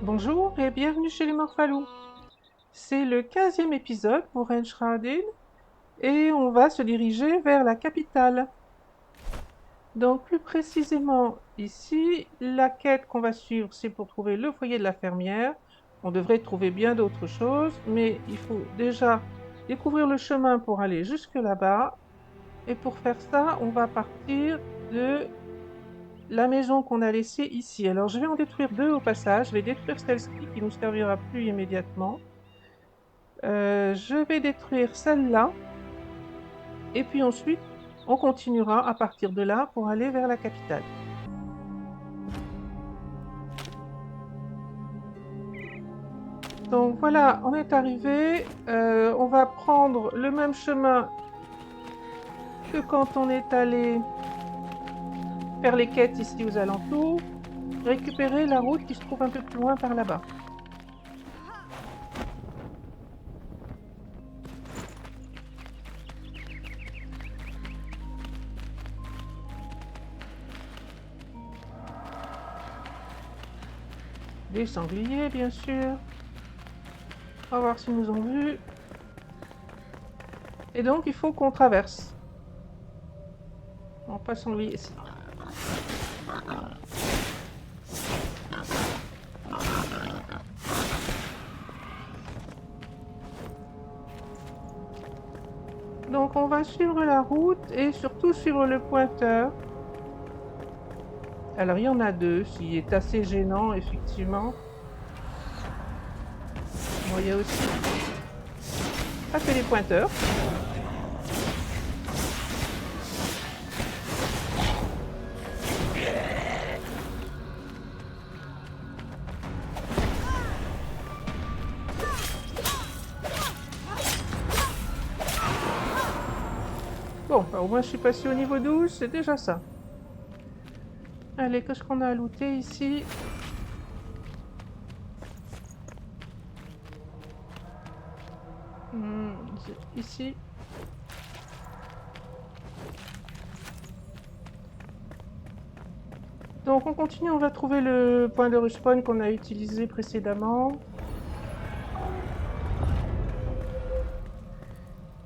Bonjour et bienvenue chez les Morphalous. C'est le 15e épisode pour Enshrouded et on va se diriger vers la capitale. Donc plus précisément ici, la quête qu'on va suivre, c'est pour trouver le foyer de la fermière. On devrait trouver bien d'autres choses, mais il faut déjà découvrir le chemin pour aller jusque là-bas. Et pour faire ça, on va partir de la maison qu'on a laissée ici. Alors je vais en détruire deux au passage. Je vais détruire celle-ci qui nous servira plus immédiatement. Je vais détruire celle-là. Et puis ensuite, on continuera à partir de là pour aller vers la capitale. Donc voilà, on est arrivé. On va prendre le même chemin que quand on est allé faire les quêtes ici aux alentours. Récupérer la route qui se trouve un peu plus loin par là-bas. Des sangliers, bien sûr. On va voir s'ils nous ont vus. Et donc, il faut qu'on traverse. On passe sanglier ici. Donc, on va suivre la route et surtout suivre le pointeur. Alors, il y en a deux, ce qui est assez gênant, effectivement. Bon, il y a aussi... Ah, c'est les pointeurs. Bon, bah, au moins je suis passé au niveau 12, c'est déjà ça. Allez, qu'est-ce qu'on a à looter ici? Ici. Donc on continue, on va trouver le point de respawn qu'on a utilisé précédemment.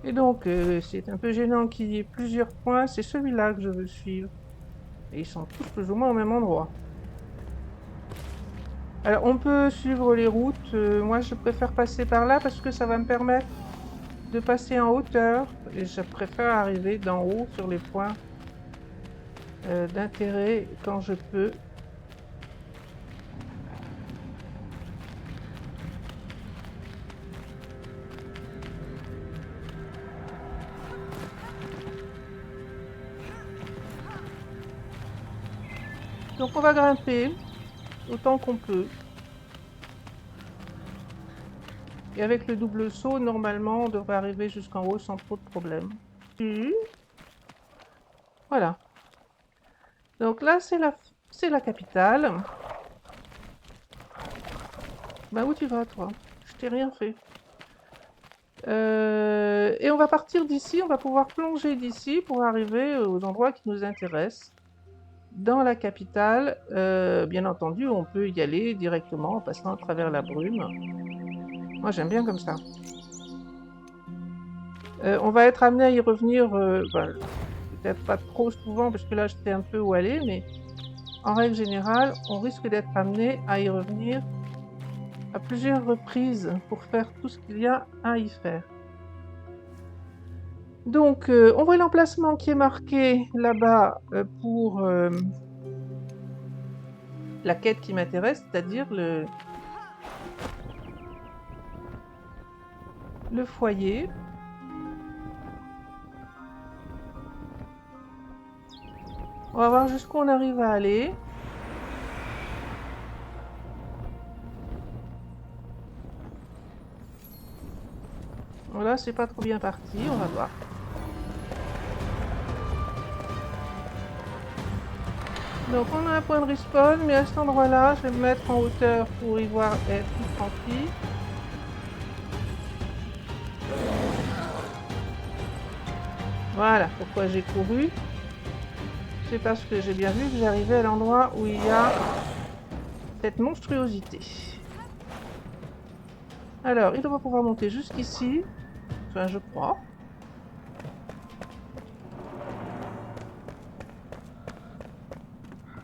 Et donc c'est un peu gênant qu'il y ait plusieurs points, c'est celui-là que je veux suivre. Et ils sont tous plus ou moins au même endroit. Alors on peut suivre les routes, moi je préfère passer par là parce que ça va me permettre de passer en hauteur. Et je préfère arriver d'en haut sur les points d'intérêt quand je peux. Donc on va grimper autant qu'on peut. Et avec le double saut, normalement, on devrait arriver jusqu'en haut sans trop de problèmes. Voilà. Donc là, c'est la capitale. Bah où tu vas, toi? Je t'ai rien fait. Et on va partir d'ici, on va pouvoir plonger d'ici pour arriver aux endroits qui nous intéressent. Dans la capitale, bien entendu, on peut y aller directement en passant à travers la brume. Moi, j'aime bien comme ça. On va être amené à y revenir, peut-être pas trop souvent, parce que là, je sais un peu où aller, mais en règle générale, on risque d'être amené à y revenir à plusieurs reprises pour faire tout ce qu'il y a à y faire. Donc, on voit l'emplacement qui est marqué là-bas pour la quête qui m'intéresse, c'est-à-dire le foyer. On va voir jusqu'où on arrive à aller. Voilà, c'est pas trop bien parti, on va voir. Donc on a un point de respawn, mais à cet endroit-là, je vais me mettre en hauteur pour y voir être plus tranquille. Voilà pourquoi j'ai couru. C'est parce que j'ai bien vu que j'arrivais à l'endroit où il y a cette monstruosité. Alors, il doit pouvoir monter jusqu'ici. Enfin, je crois.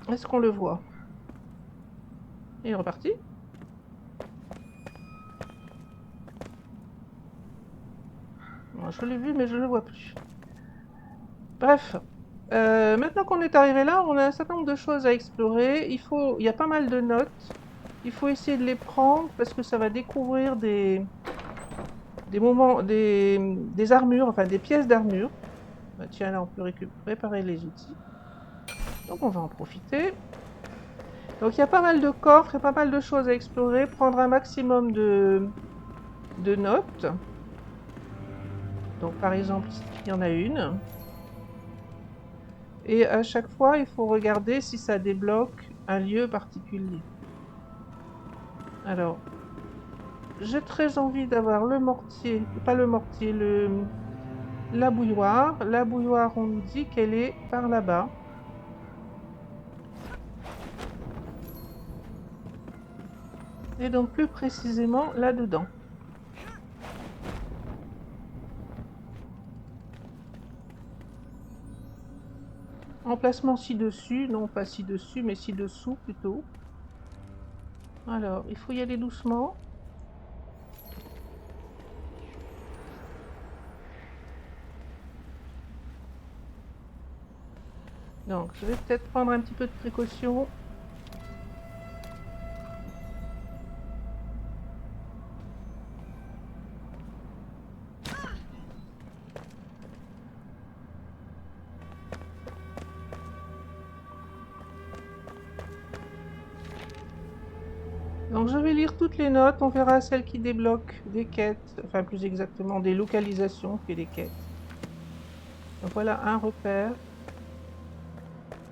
Est-ce qu'on le voit? Il est reparti. Bon, je l'ai vu, mais je ne le vois plus. Bref. Maintenant qu'on est arrivé là, on a un certain nombre de choses à explorer. Il y a pas mal de notes. Il faut essayer de les prendre parce que ça va découvrir des armures, enfin des pièces d'armure. Bah, tiens, là, on peut réparer les outils. Donc, on va en profiter. Donc, il y a pas mal de coffres et pas mal de choses à explorer. Prendre un maximum de notes. Donc, par exemple, ici, il y en a une. Et à chaque fois, il faut regarder si ça débloque un lieu particulier. Alors, j'ai très envie d'avoir le mortier, pas le mortier, la bouilloire. La bouilloire, on nous dit qu'elle est par là-bas. Et donc plus précisément là-dedans. Emplacement ci-dessus, non pas ci-dessus, mais ci-dessous plutôt. Alors, il faut y aller doucement. Donc, je vais peut-être prendre un petit peu de précaution. Donc, je vais lire toutes les notes. On verra celles qui débloquent des quêtes, enfin plus exactement des localisations que des quêtes. Donc, voilà un repère.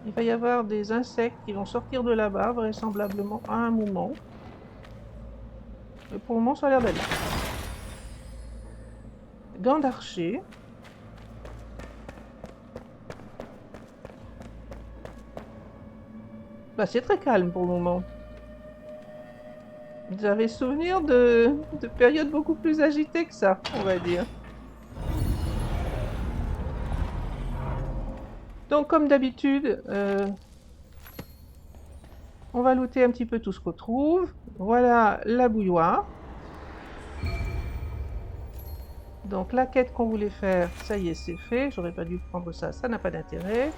Il va y avoir des insectes qui vont sortir de là-bas, vraisemblablement à un moment. Et pour le moment, ça a l'air d'aller. Gants d'archer. Bah, c'est très calme pour le moment. J'avais souvenir de périodes beaucoup plus agitées que ça, on va dire. Donc, comme d'habitude, on va looter un petit peu tout ce qu'on trouve. Voilà la bouilloire. Donc, la quête qu'on voulait faire, ça y est, c'est fait. J'aurais pas dû prendre ça, ça n'a pas d'intérêt.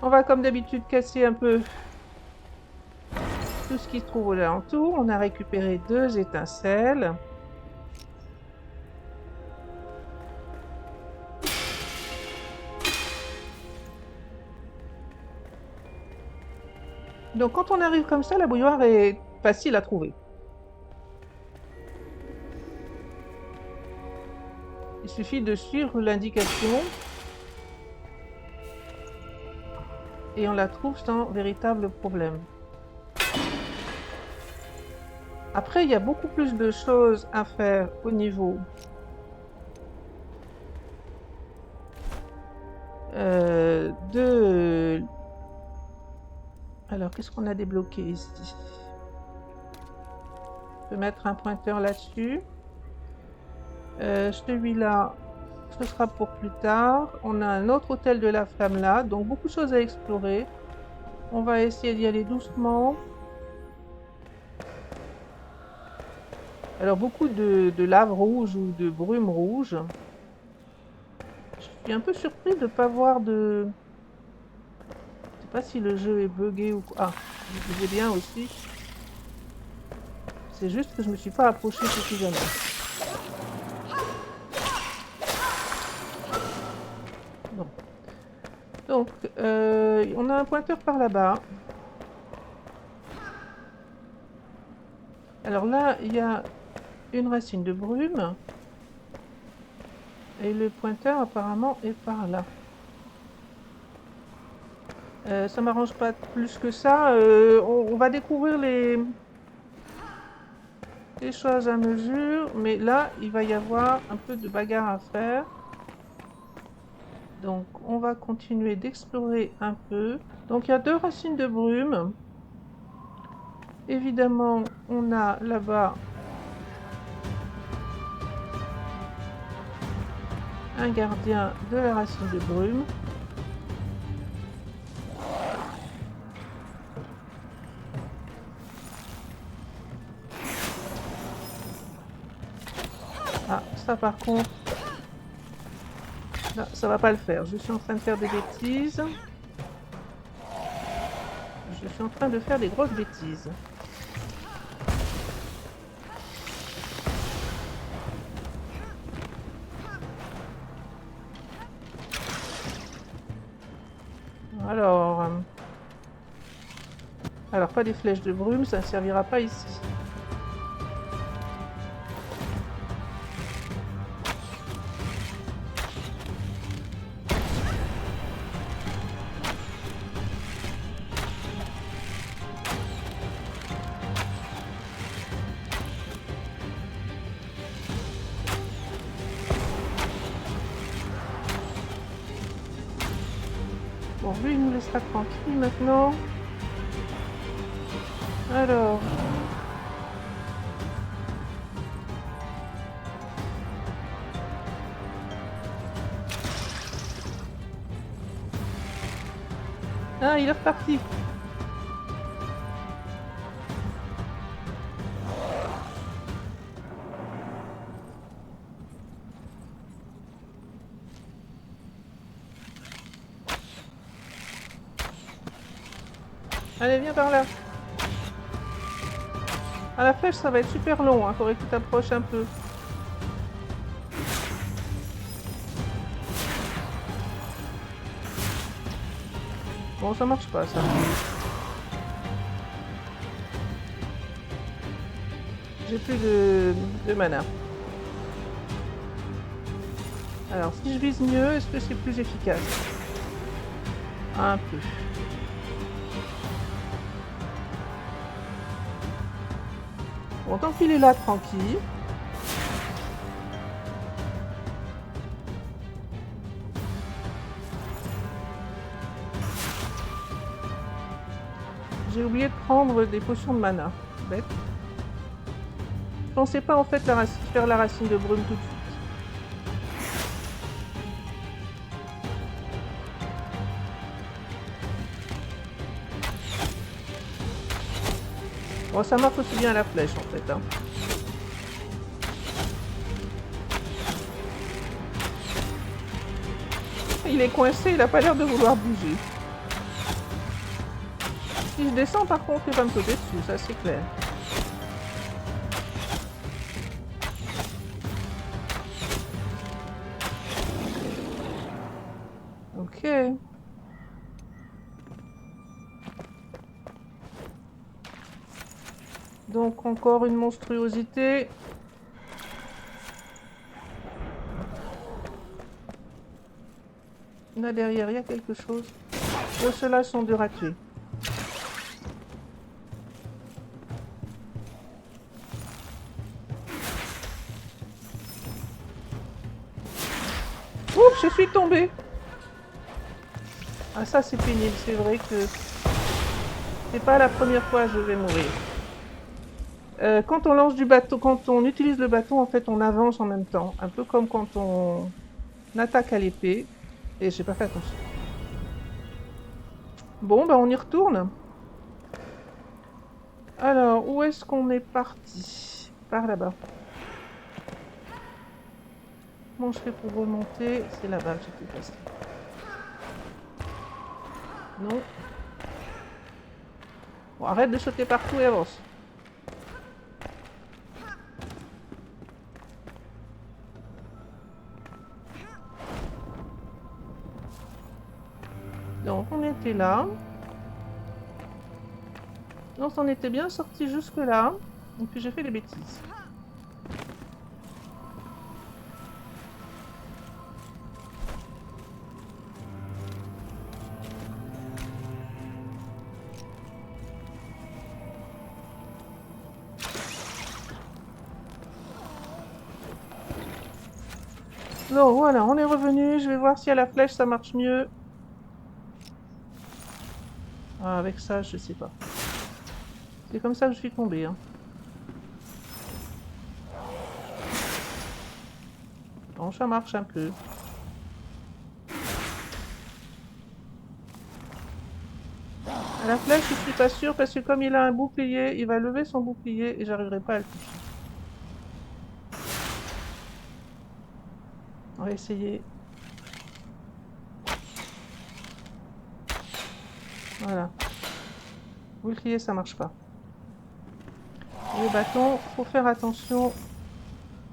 On va, comme d'habitude, casser un peu tout ce qui se trouve aux alentours. On a récupéré 2 étincelles. Donc, quand on arrive comme ça, la bouilloire est facile à trouver. Il suffit de suivre l'indication et on la trouve sans véritable problème. Après, il y a beaucoup plus de choses à faire au niveau de... Alors, qu'est-ce qu'on a débloqué ici? Je peux mettre un pointeur là-dessus. Celui-là, ce sera pour plus tard. On a un autre hôtel de la flamme là, donc beaucoup de choses à explorer. On va essayer d'y aller doucement. Alors, beaucoup de lave rouge ou de brume rouge. Je suis un peu surpris de ne pas voir de... Je sais pas si le jeu est buggé ou quoi. Ah, vous voyez bien aussi. C'est juste que je me suis pas approché suffisamment. Bon. Donc, on a un pointeur par là-bas. Alors là, il y a une racine de brume. Et le pointeur, apparemment, est par là. Ça m'arrange pas plus que ça. On va découvrir les choses à mesure. Mais là, il va y avoir un peu de bagarre à faire. Donc, on va continuer d'explorer un peu. Donc, il y a 2 racines de brume. Évidemment, on a là-bas un gardien de la racine de brume. Ah, ça par contre, là, ça va pas le faire. Je suis en train de faire des bêtises. Je suis en train de faire des grosses bêtises. Alors pas des flèches de brume, ça ne servira pas ici. Bon, lui, il nous laissera tranquille maintenant. Alors... Ah, il est reparti. Allez, viens par là. À la flèche, ça va être super long. Faudrait que tu t'approches un peu. Bon, ça marche pas, ça. J'ai plus de mana. Alors, si je vise mieux, est-ce que c'est plus efficace? Un peu. Bon, tant qu'il est là, tranquille. J'ai oublié de prendre des potions de mana. Bête. Je pensais pas en fait faire la racine de brume tout de suite. Bon, ça marche aussi bien à la flèche en fait. Hein. Il est coincé, il a pas l'air de vouloir bouger. Si je descends par contre, il va me sauter dessus, ça c'est clair. Ok. Donc encore une monstruosité. Là derrière, il y a quelque chose. Oh, ceux-là sont durs à tuer. Ouf, je suis tombée. Ah ça c'est pénible, c'est vrai que c'est pas la première fois que je vais mourir. Quand on lance du bateau, quand on utilise le bâton, en fait on avance en même temps. Un peu comme quand on attaque à l'épée. Et j'ai pas fait attention. Bon, bah on y retourne. Alors, où est-ce qu'on est parti? Par là-bas. Comment je fais pour remonter? C'est là-bas que j'ai fait passer. Non. Bon, arrête de sauter partout et avance. Donc, on était là. On s'en était bien sorti jusque-là. Et puis j'ai fait des bêtises. Donc voilà, on est revenu. Je vais voir si à la flèche ça marche mieux. Ah, avec ça, je sais pas. C'est comme ça que je suis tombée. Hein. Bon, ça marche un peu. La flèche, je suis pas sûre parce que comme il a un bouclier, il va lever son bouclier et j'arriverai pas à le toucher. On va essayer. Voilà. Bouclier, ça marche pas. Et le bâton, faut faire attention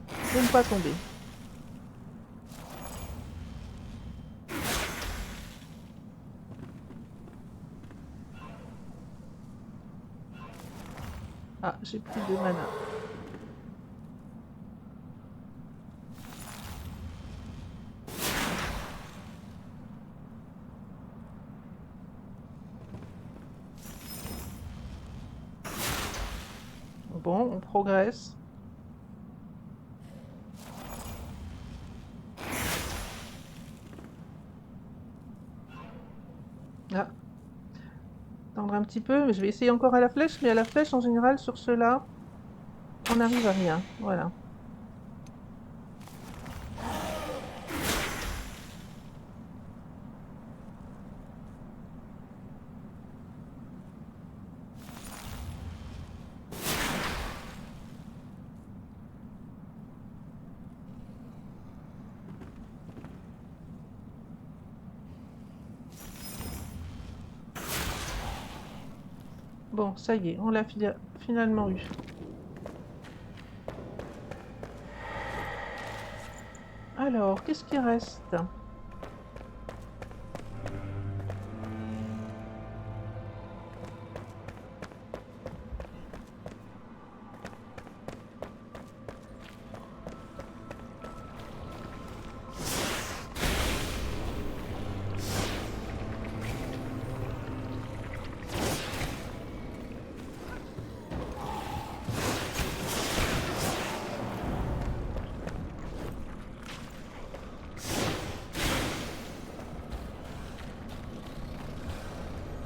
de ne pas tomber. Ah, j'ai plus de mana. Bon, on progresse. Ah, attendre un petit peu, mais je vais essayer encore à la flèche, mais à la flèche, en général, sur ceux-là, on n'arrive à rien. Voilà. Bon, ça y est, on l'a finalement eu. Alors, qu'est-ce qui reste?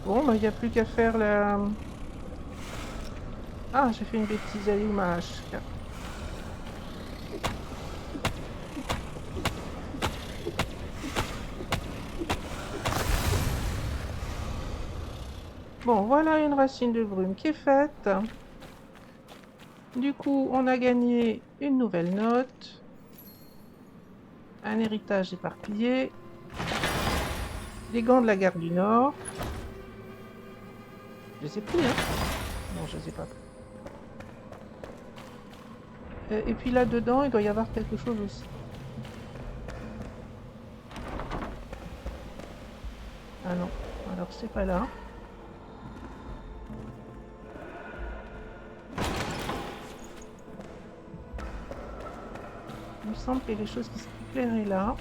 Bon, bah, il n'y a plus qu'à faire la... Ah, j'ai fait une bêtise, elle est où ma hache? Bon, voilà une racine de brume qui est faite. Du coup, on a gagné une nouvelle note. Un héritage éparpillé. Les gants de la gare du Nord. Je les ai pris, hein? Non, je les ai pas pris. Et puis là-dedans, il doit y avoir quelque chose aussi. Ah non, alors c'est pas là. Il me semble qu'il y a des choses qui s'éclairaient là.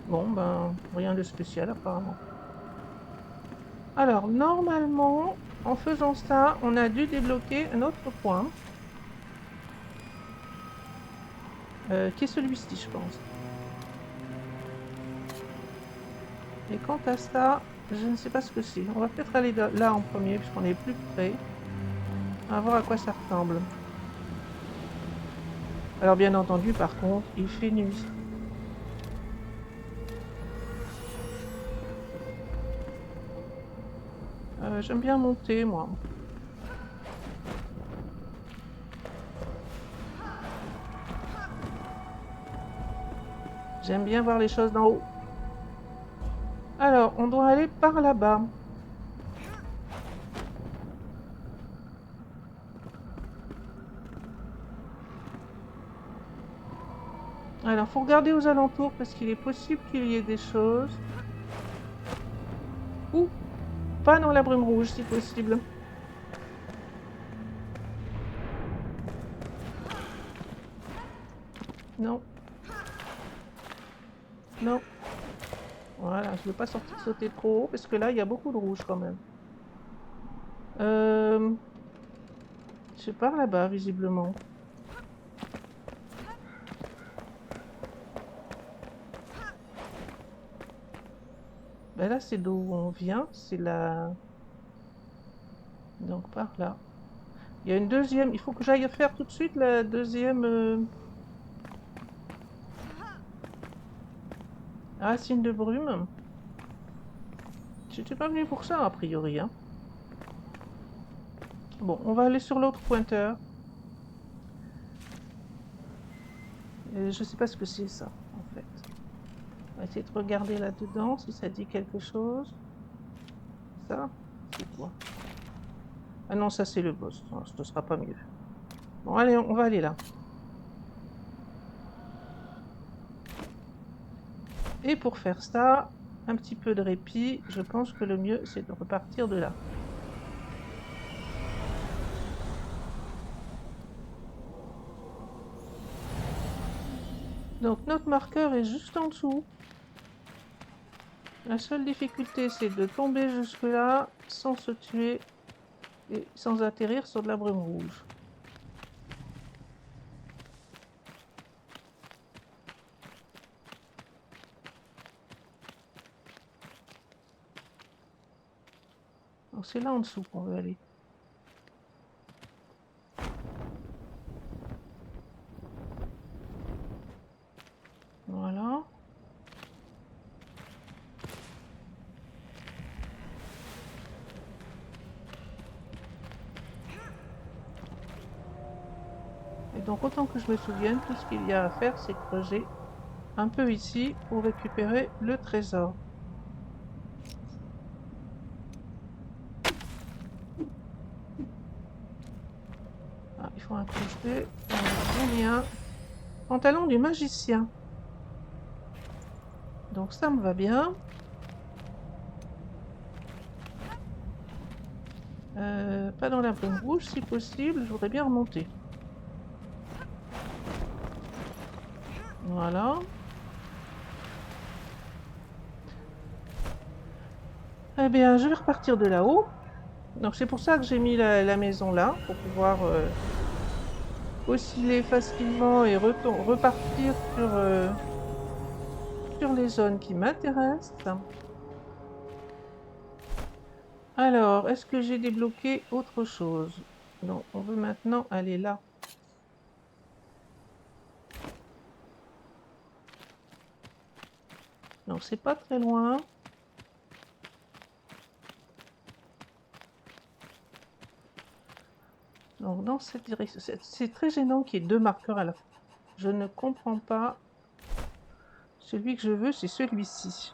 Bon, ben, rien de spécial apparemment. Alors, normalement, en faisant ça, on a dû débloquer un autre point. Qui est celui-ci, je pense. Et quant à ça, je ne sais pas ce que c'est. On va peut-être aller là en premier, puisqu'on est plus près. On va voir à quoi ça ressemble. Alors, bien entendu, par contre, il fait nuit. J'aime bien monter, moi. J'aime bien voir les choses d'en haut. Alors, on doit aller par là-bas. Alors, faut regarder aux alentours parce qu'il est possible qu'il y ait des choses. Ou pas dans la brume rouge, si possible. Non. Non. Voilà, je ne veux pas sauter trop haut parce que là, il y a beaucoup de rouge quand même. C'est par là-bas, visiblement. Ben là, c'est d'où on vient. C'est la... Donc par là. Il y a une deuxième... Il faut que j'aille faire tout de suite la deuxième... racine de brume. J'étais pas venu pour ça, a priori. Hein. Bon, on va aller sur l'autre pointeur. Et je sais pas ce que c'est ça, en fait. On va essayer de regarder là-dedans si ça dit quelque chose. Ça, c'est quoi? Ah non, ça c'est le boss. Non, ce ne sera pas mieux. Bon, allez, on va aller là. Et pour faire ça, un petit peu de répit, je pense que le mieux c'est de repartir de là. Donc notre marqueur est juste en dessous. La seule difficulté c'est de tomber jusque là sans se tuer et sans atterrir sur de la brume rouge. Donc c'est là en dessous qu'on veut aller. Voilà. Et donc autant que je me souvienne, tout ce qu'il y a à faire, c'est creuser un peu ici pour récupérer le trésor. Ah, il faut un crochet. On a un pantalon du magicien. Donc ça me va bien. Pas dans la brume rouge, si possible, je voudrais bien remonter. Voilà. Eh bien, je vais repartir de là-haut. Donc c'est pour ça que j'ai mis la maison là, pour pouvoir osciller facilement et repartir sur les zones qui m'intéressent. Alors, est-ce que j'ai débloqué autre chose? Non, on veut maintenant aller là. Non, c'est pas très loin. Donc, dans cette direction, c'est très gênant qu'il y ait deux marqueurs à la fois. Je ne comprends pas. Celui que je veux, c'est celui-ci.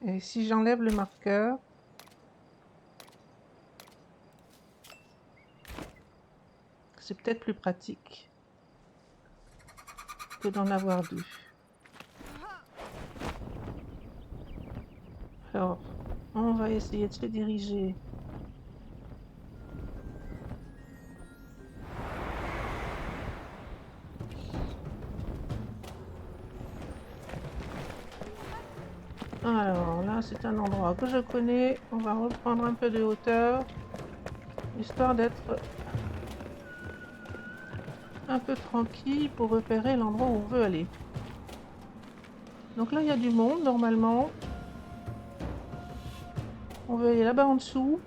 Et si j'enlève le marqueur, c'est peut-être plus pratique que d'en avoir deux. Alors, on va essayer de se diriger. Alors là, c'est un endroit que je connais. On va reprendre un peu de hauteur, histoire d'être un peu tranquille pour repérer l'endroit où on veut aller. Donc là, il y a du monde normalement. On veut aller là-bas en dessous.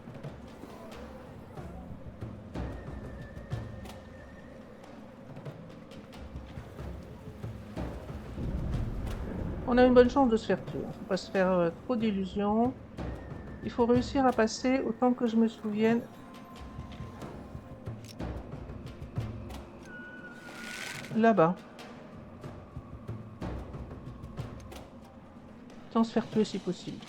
On a une bonne chance de se faire tuer. Il ne faut pas se faire trop d'illusions. Il faut réussir à passer autant que je me souvienne. Là-bas. Sans se faire tuer si possible.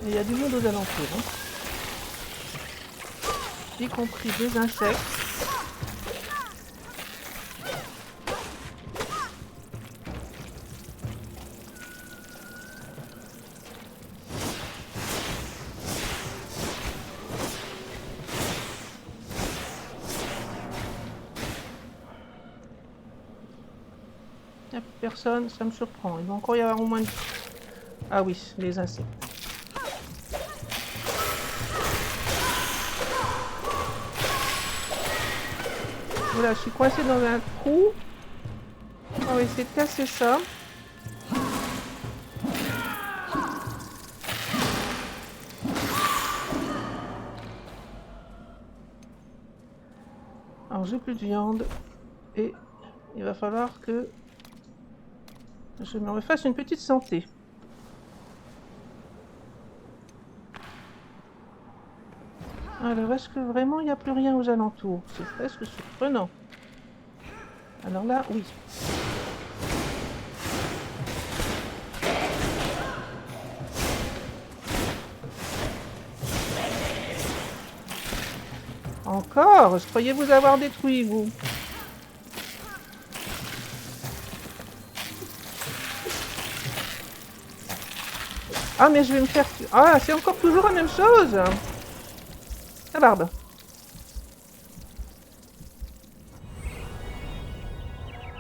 Et il y a du monde aux alentours. Hein. Y compris des insectes. Il n'y a plus personne, ça me surprend. Il va encore y avoir au moins... Ah oui, les insectes. Voilà, je suis coincée dans un trou. On va essayer de casser ça. Alors j'ai plus de viande et il va falloir que je me refasse une petite santé. Alors est-ce que vraiment il n'y a plus rien aux alentours? C'est presque surprenant. Alors là, oui. Encore? Je croyais vous avoir détruit, vous. Ah, mais je vais me faire... Ah, c'est encore toujours la même chose. La barbe.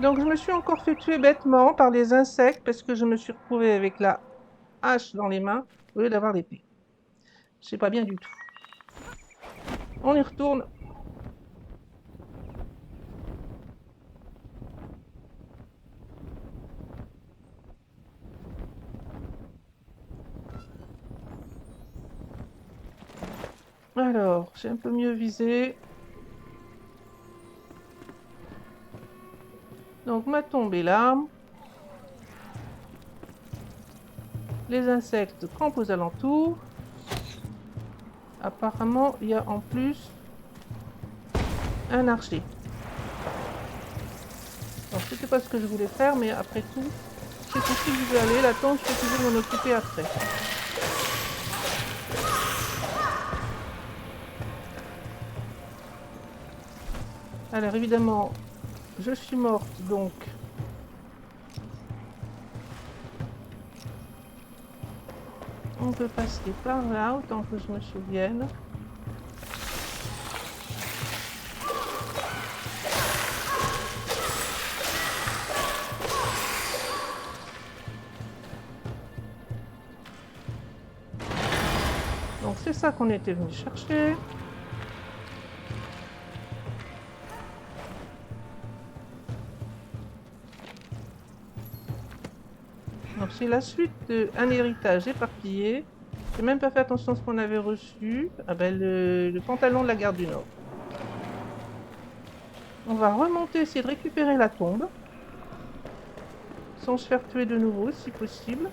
Donc, je me suis encore fait tuer bêtement par les insectes parce que je me suis retrouvée avec la hache dans les mains au lieu d'avoir l'épée. C'est pas bien du tout. On y retourne. Alors, j'ai un peu mieux visé. Donc, ma tombe est là. Les insectes campent aux alentours. Apparemment, il y a en plus un archer. Alors, c'était pas ce que je voulais faire, mais après tout, c'est ici que je vais aller. La tombe, je peux toujours m'en occuper après. Alors, évidemment, je suis morte, donc... On peut passer par là, autant que je me souvienne. Donc c'est ça qu'on était venu chercher. Donc c'est la suite d'un héritage éparpillé. J'ai même pas fait attention à ce qu'on avait reçu. Ah ben le pantalon de la garde du Nord. On va remonter, essayer de récupérer la tombe. Sans se faire tuer de nouveau, si possible.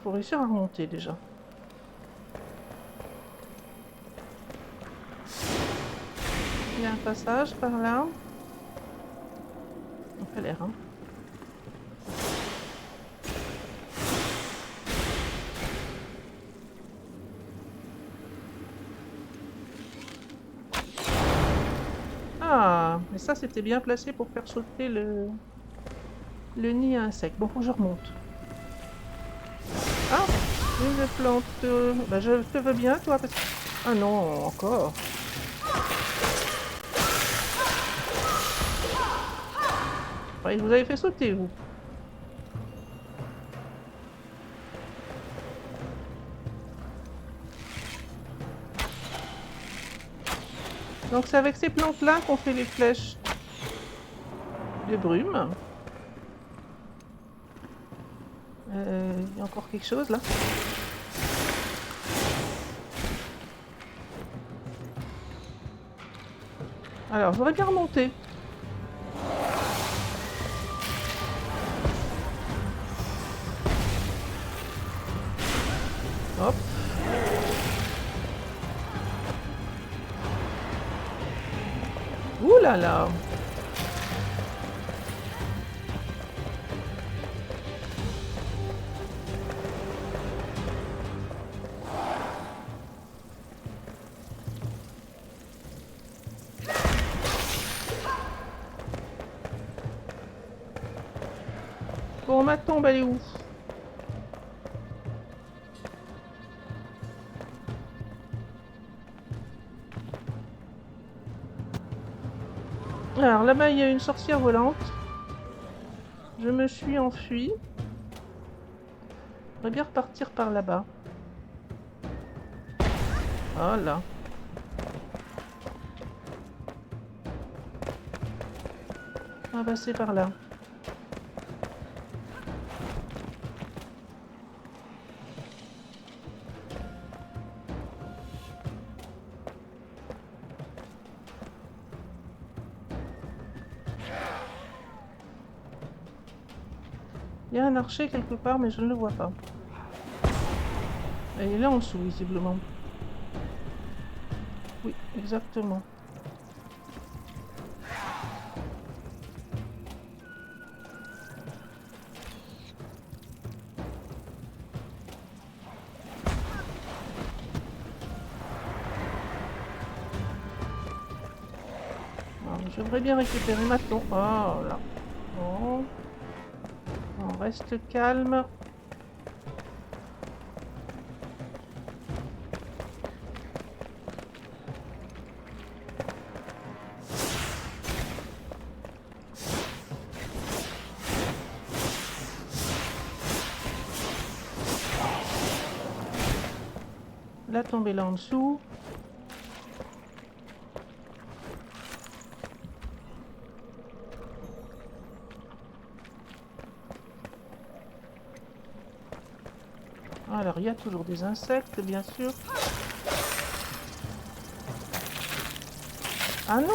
Faut réussir à remonter déjà. Il y a un passage par là. On fait l'air, hein. Ah, mais ça c'était bien placé pour faire sauter le nid à insectes. Bon, faut que je remonte. Ah, une plante. Bah, je te veux bien, toi, parce que... Ah non, encore. Ouais, vous avez fait sauter, vous. Donc c'est avec ces plantes-là qu'on fait les flèches de brume. Il y a encore quelque chose là. Alors, j'aurais bien remonté. Hop. Ouh là là. Bon, ma tombe, elle est où? Alors là-bas, il y a une sorcière volante. Je me suis enfuie. On va bien repartir par là-bas. Voilà. On va passer par là. Il y a un archer quelque part, mais je ne le vois pas. Il est là en dessous, visiblement. Oui, exactement. Alors, j'aimerais bien récupérer ma tombe. Oh là. Bon. On reste calme. La tombe est là en dessous. Alors, il y a toujours des insectes, bien sûr. Ah non!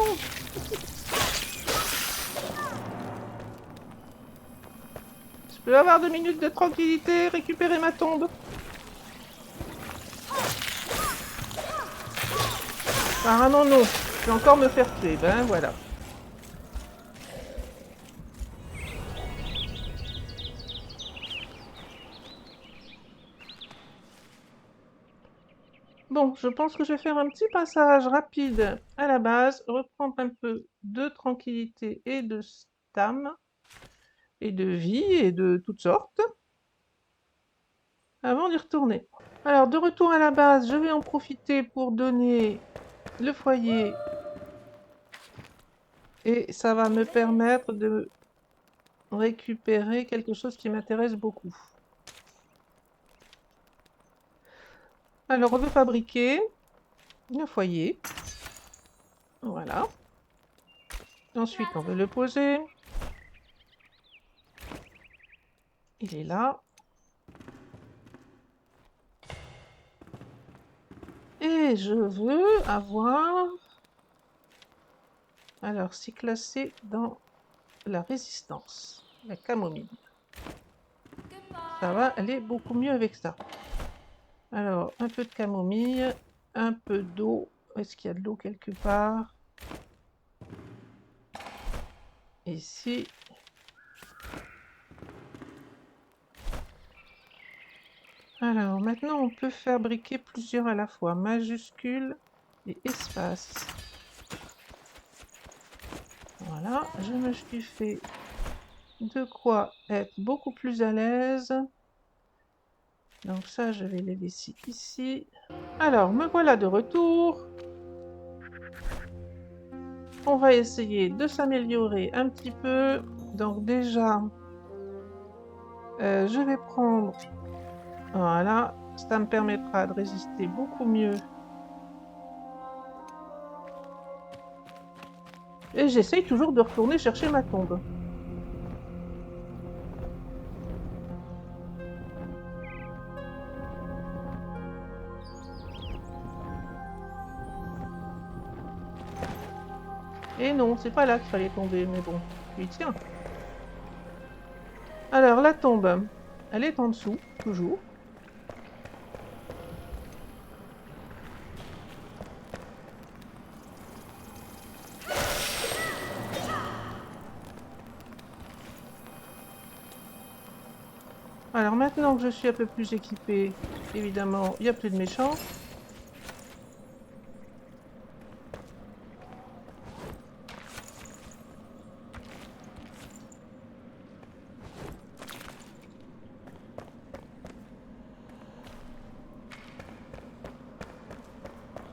Je peux avoir 2 minutes de tranquillité, récupérer ma tombe. Apparemment non. Je vais encore me faire tuer. Ben voilà. Bon, je pense que je vais faire un petit passage rapide à la base, reprendre un peu de tranquillité et de stam, et de vie, et de toutes sortes, avant d'y retourner. Alors, de retour à la base, je vais en profiter pour donner le foyer, et ça va me permettre de récupérer quelque chose qui m'intéresse beaucoup. Alors, on veut fabriquer le foyer. Voilà. Ensuite, on veut le poser. Il est là. Et je veux avoir... Alors, c'est classé dans la résistance, la camomille. Ça va aller beaucoup mieux avec ça. Alors, un peu de camomille, un peu d'eau. Est-ce qu'il y a de l'eau quelque part? Ici. Alors, maintenant, on peut fabriquer plusieurs à la fois. Majuscule et espace. Voilà, je me suis fait de quoi être beaucoup plus à l'aise. Donc ça, je vais les laisser ici. Alors, me voilà de retour. On va essayer de s'améliorer un petit peu. Donc déjà, je vais prendre... Voilà, ça me permettra de résister beaucoup mieux. Et j'essaye toujours de retourner chercher ma tombe. Et non, c'est pas là qu'il fallait tomber, mais bon, puis tiens. Alors, la tombe, elle est en dessous, toujours. Alors maintenant que je suis un peu plus équipée, évidemment, il n'y a plus de méchants.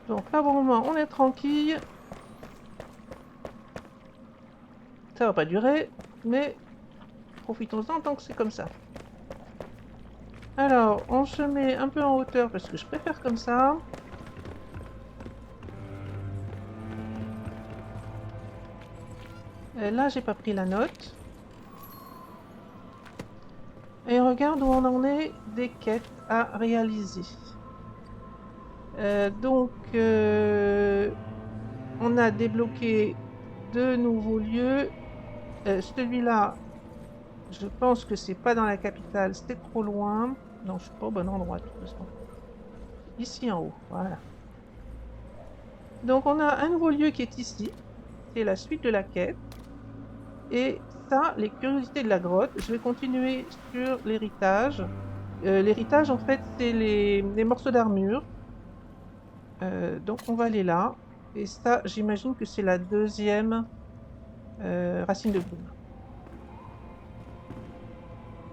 Donc là, pour le moment, on est tranquille. Ça va pas durer, mais profitons-en tant que c'est comme ça. Alors, on se met un peu en hauteur parce que je préfère comme ça. Là, j'ai pas pris la note. Et on regarde où on en est des quêtes à réaliser. On a débloqué 2 nouveaux lieux. Celui-là, je pense que c'est pas dans la capitale, c'était trop loin. Non, je suis pas au bon endroit de toute façon. Ici en haut, voilà. Donc on a un nouveau lieu qui est ici. C'est la suite de la quête. Et ça, les curiosités de la grotte, je vais continuer sur l'héritage. L'héritage, en fait, c'est les morceaux d'armure. Donc on va aller là. Et ça, j'imagine que c'est la deuxième racine de brume.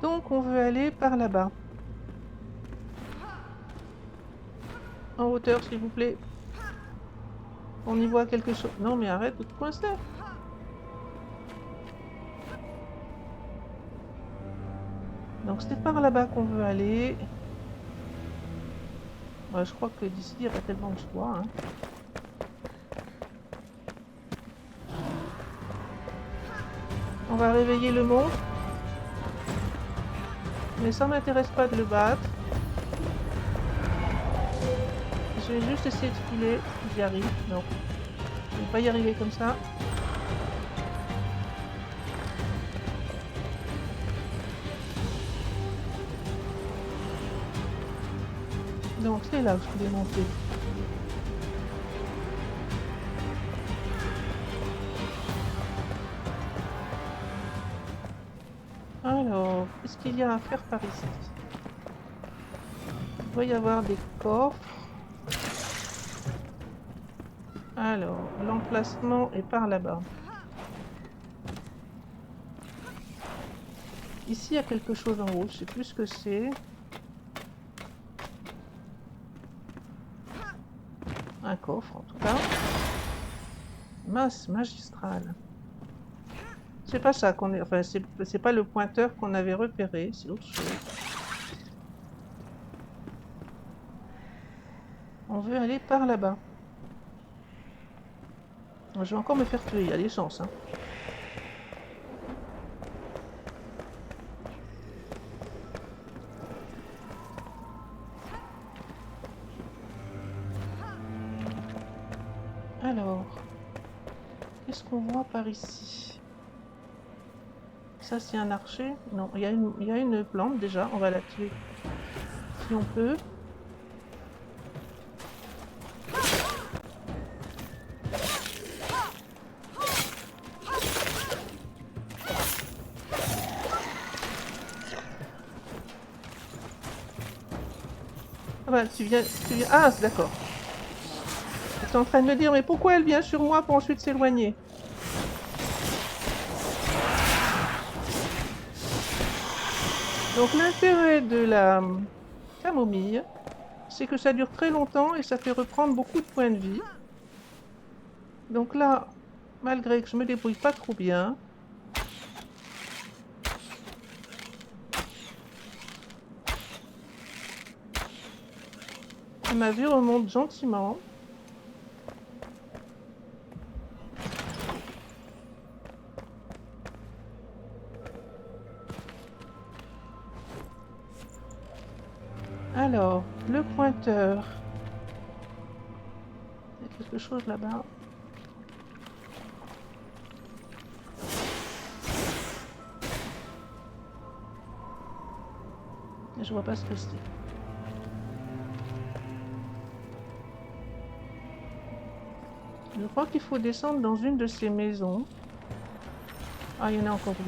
Donc on veut aller par là-bas. En hauteur, s'il vous plaît. On y voit quelque chose. Non, mais arrête de te coincer. Donc c'est par là-bas qu'on veut aller. Ouais, je crois que d'ici, il n'y a pas tellement de choix. Hein. On va réveiller le monstre. Mais ça m'intéresse pas de le battre. Je vais juste essayer de filer si j'y arrive. Non. Je ne vais pas y arriver comme ça. Donc c'est là où je voulais monter. Alors, qu'est-ce qu'il y a à faire par ici? Il doit y avoir des coffres. Alors, l'emplacement est par là-bas. Ici, il y a quelque chose en haut. Je ne sais plus ce que c'est. Un coffre, en tout cas. Masse magistrale. C'est pas ça qu'on est... Enfin, c'est pas le pointeur qu'on avait repéré. C'est autre chose. On veut aller par là-bas. Je vais encore me faire tuer. Il y a des chances, hein. Alors, qu'est-ce qu'on voit par ici? Ça, c'est un archer? Non, il y a une plante déjà. On va la tuer si on peut. Ah bah, tu viens... Ah, c'est d'accord. Tu es en train de me dire, mais pourquoi elle vient sur moi pour ensuite s'éloigner? Donc l'intérêt de la camomille, c'est que ça dure très longtemps et ça fait reprendre beaucoup de points de vie. Donc là, malgré que je me débrouille pas trop bien, ma vue remonte gentiment. Alors, le pointeur. Il y a quelque chose là-bas. Je vois pas ce que c'est. Je crois qu'il faut descendre dans une de ces maisons. Ah, il y en a encore une.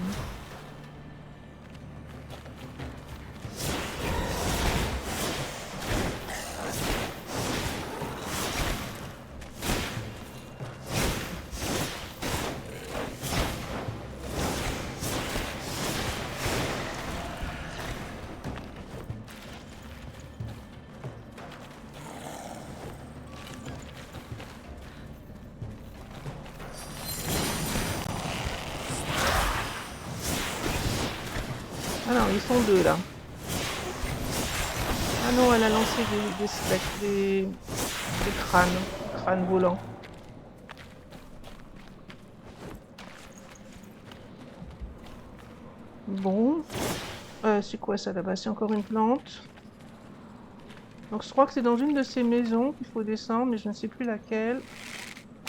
Ah non, ils sont deux là. Ah non, elle a lancé des spectres, des crânes volants. Bon. C'est quoi ça là-bas? C'est encore une plante. Donc je crois que c'est dans une de ces maisons qu'il faut descendre, mais je ne sais plus laquelle.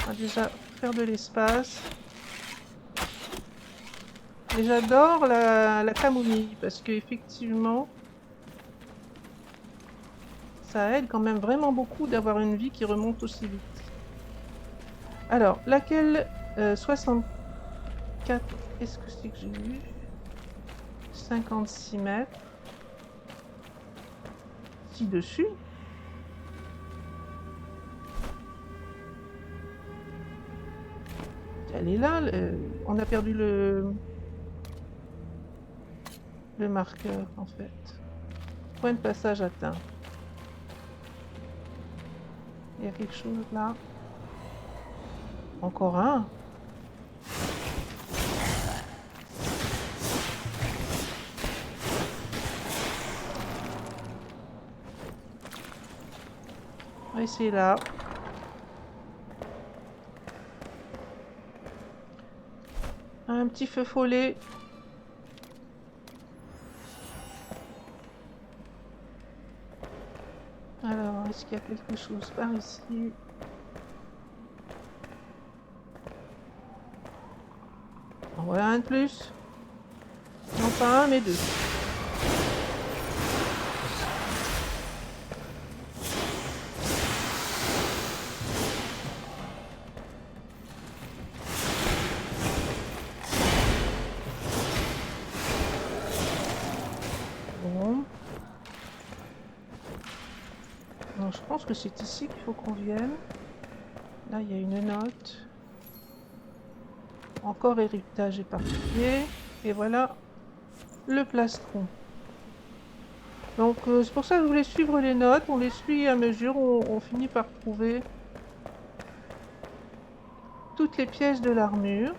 On va déjà faire de l'espace. Et j'adore la camomille, parce qu'effectivement, ça aide quand même vraiment beaucoup d'avoir une vie qui remonte aussi vite. Alors, laquelle 64, qu'est-ce que c'est que j'ai vu? 56 mètres. Ci-dessus. Elle est là, on a perdu le marqueur en fait. Point de passage atteint. Il y a quelque chose là. Encore un. On va essayer là. Un petit feu follet. Alors, est-ce qu'il y a quelque chose par ici? En voilà un de plus. Non pas un, mais deux. Bon. Alors, je pense que c'est ici qu'il faut qu'on vienne. Là, il y a une note. Encore héritage éparpillé. Et voilà le plastron. Donc c'est pour ça que je voulais suivre les notes. On les suit à mesure. On finit par trouver toutes les pièces de l'armure.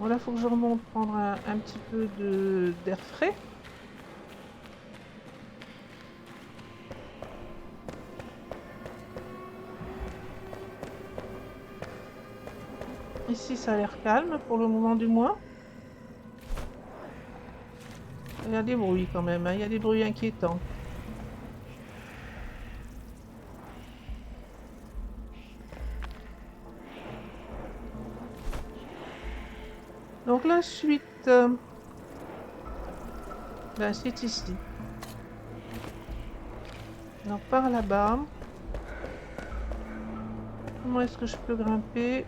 Bon là, il faut que je remonte prendre un petit peu d'air frais. Ici, ça a l'air calme pour le moment du moins. Il y a des bruits quand même, hein. Il y a des bruits inquiétants. Donc la suite, ben, c'est ici. Donc par là-bas. Comment est-ce que je peux grimper?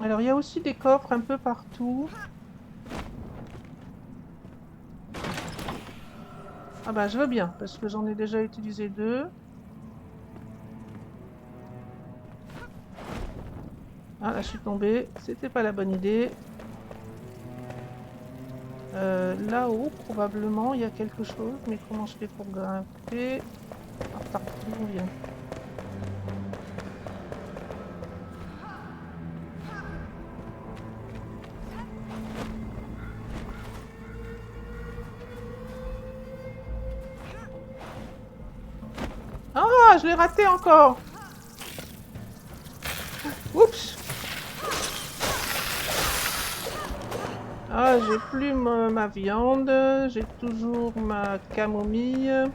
Alors il y a aussi des coffres un peu partout. Ah bah je veux bien, parce que j'en ai déjà utilisé deux. Ah là je suis tombée, c'était pas la bonne idée. Là-haut probablement il y a quelque chose, mais comment je fais pour grimper? Ah par où on vient? Ah je l'ai raté encore! Oups! Ah, j'ai plus ma viande, j'ai toujours ma camomille.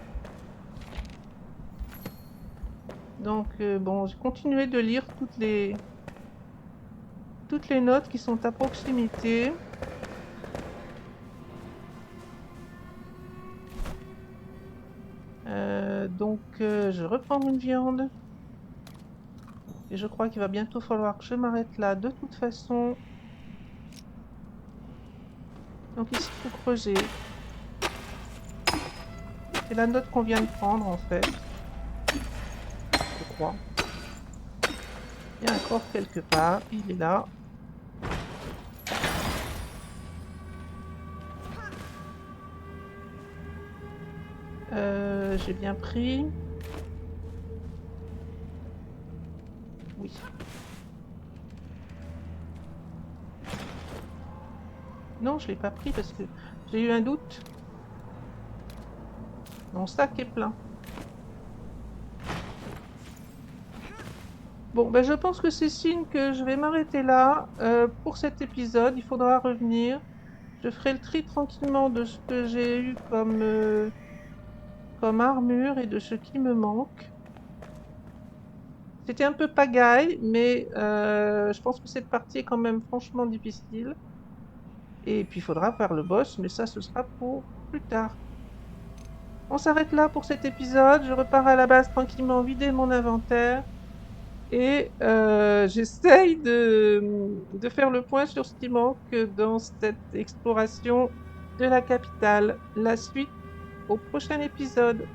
Donc, bon, j'ai continué de lire toutes les notes qui sont à proximité. Donc, je reprends une viande. Et je crois qu'il va bientôt falloir que je m'arrête là de toute façon. Donc ici, il faut creuser. C'est la note qu'on vient de prendre en fait. Je crois. Il y a un corps quelque part. Il est là. J'ai bien pris. Oui. Non, je l'ai pas pris parce que j'ai eu un doute. Mon sac est plein. Bon, ben je pense que c'est signe que je vais m'arrêter là pour cet épisode. Il faudra revenir. Je ferai le tri tranquillement de ce que j'ai eu comme armure et de ce qui me manque. C'était un peu pagaille, mais je pense que cette partie est quand même franchement difficile. Et puis il faudra faire le boss, mais ça, ce sera pour plus tard. On s'arrête là pour cet épisode. Je repars à la base tranquillement vider mon inventaire. Et j'essaye de faire le point sur ce qui manque dans cette exploration de la capitale. La suite au prochain épisode.